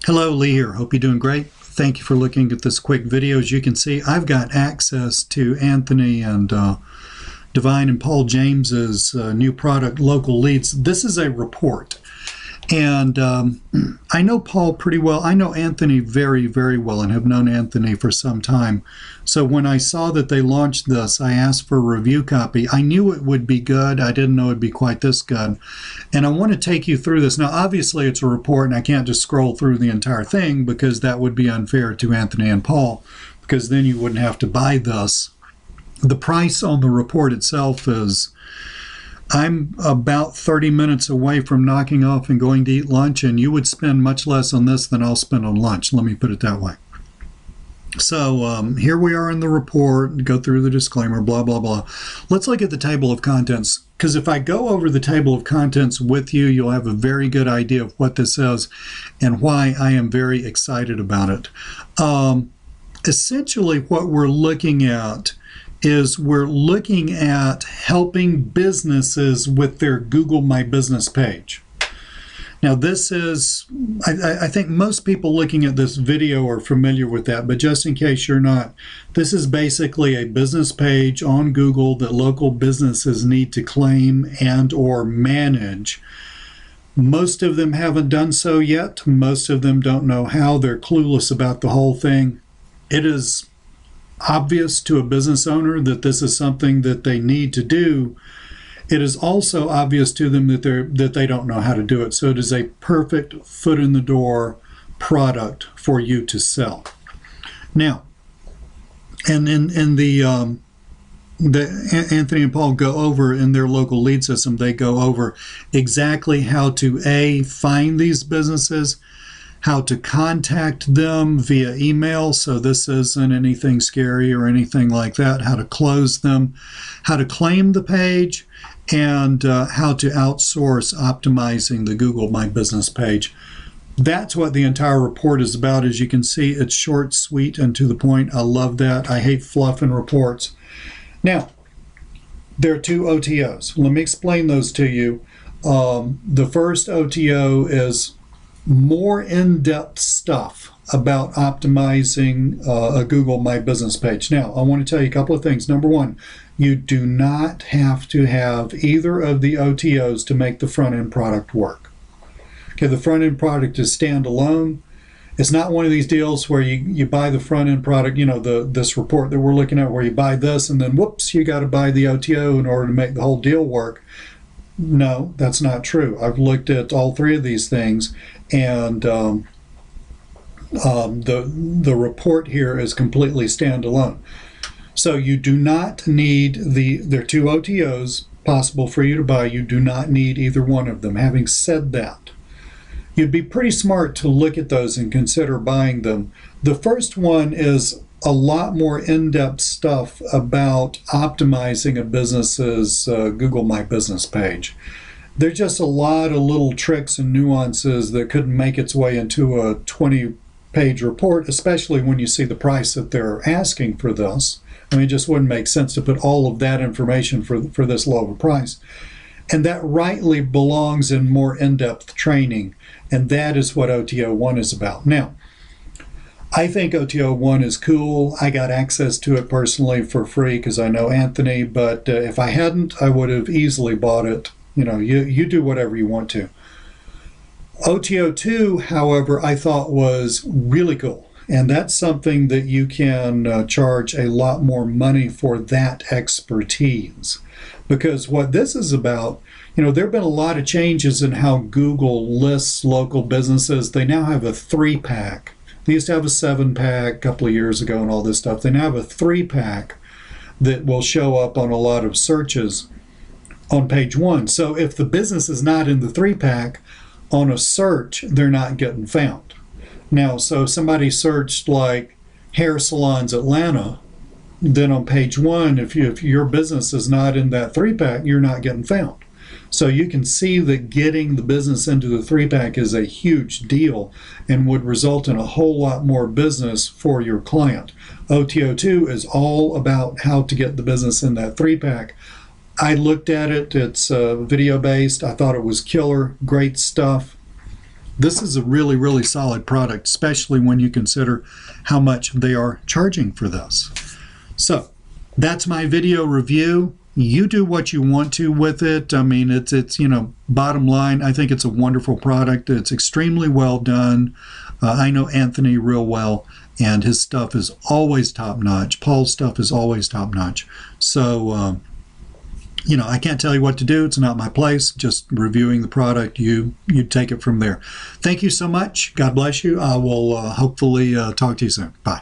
Hello, Lee here. Hope you're doing great. Thank you for looking at this quick video. As you can see, I've got access to Anthony and Devine and Paul James's new product, Local Leads. This is a report. And I know Paul pretty well. I know Anthony very, very well and have known Anthony for some time. So when I saw that they launched this, I asked for a review copy. I knew it would be good. I didn't know it'd be quite this good. And I want to take you through this. Now, obviously, it's a report, and I can't just scroll through the entire thing because that would be unfair to Anthony and Paul, because then you wouldn't have to buy this. The price on the report itself is, I'm about 30 minutes away from knocking off and going to eat lunch, and you would spend much less on this than I'll spend on lunch. Let me put it that way. So here we are in the report, go through the disclaimer, blah, blah, blah. Let's look at the table of contents, because if I go over the table of contents with you, you'll have a very good idea of what this is and why I am very excited about it. Essentially, what we're looking at is we're looking at helping businesses with their Google My Business page. Now this is, I think most people looking at this video are familiar with that, but just in case you're not, this is basically a business page on Google that local businesses need to claim and or manage. Most of them haven't done so yet. Most of them don't know how. They're clueless about the whole thing. It is obvious to a business owner that this is something that they need to do. It is also obvious to them that they don't know how to do it. So it is a perfect foot in the door product for you to sell. Now, and in the Anthony and Paul go over in their local lead system, they go over exactly how to find these businesses, how to contact them via email, so this isn't anything scary or anything like that, how to close them, how to claim the page, and how to outsource optimizing the Google My Business page. That's what the entire report is about. As you can see, it's short, sweet, and to the point. I love that. I hate fluff in reports. Now, there are two OTOs. Let me explain those to you. The first OTO is more in-depth stuff about optimizing a Google My Business page. Now, I want to tell you a couple of things. Number one, you do not have to have either of the OTOs to make the front-end product work. Okay, the front-end product is standalone. It's not one of these deals where you buy the front-end product, you know, this report that we're looking at where you buy this and then whoops, you got to buy the OTO in order to make the whole deal work. No, that's not true. I've looked at all three of these things, and the report here is completely standalone. So you do not need there are two OTOs possible for you to buy. You do not need either one of them. Having said that, you'd be pretty smart to look at those and consider buying them. The first one is a lot more in-depth stuff about optimizing a business's Google My Business page. There's just a lot of little tricks and nuances that couldn't make its way into a 20-page report, especially when you see the price that they're asking for this. I mean, it just wouldn't make sense to put all of that information for this low of a price. And that rightly belongs in more in-depth training, and that is what OTO 1 is about. Now, I think OTO 1 is cool. I got access to it personally for free because I know Anthony, but if I hadn't, I would have easily bought it. You know, you do whatever you want to. OTO 2, however, I thought was really cool. And that's something that you can charge a lot more money for that expertise. Because what this is about, you know, there have been a lot of changes in how Google lists local businesses. They now have a 3-pack. They used to have a 7-pack a couple of years ago and all this stuff. They now have a 3-pack that will show up on a lot of searches on page 1. So if the business is not in the 3-pack, on a search, they're not getting found. Now, so if somebody searched like Hair Salons Atlanta, then on page 1, if your business is not in that 3-pack, you're not getting found. So you can see that getting the business into the 3-pack is a huge deal and would result in a whole lot more business for your client. OTO 2 is all about how to get the business in that 3-pack. I looked at it. It's video-based. I thought it was killer. Great stuff. this is a really, really solid product, especially when you consider how much they are charging for this. So that's my video review. You do what you want to with it. I mean, it's you know, bottom line, I think it's a wonderful product. It's extremely well done. I know Anthony real well, and his stuff is always top-notch. Paul's stuff is always top-notch. So, you know, I can't tell you what to do. It's not my place. Just reviewing the product. You take it from there. Thank you so much. God bless you. I will hopefully talk to you soon. Bye.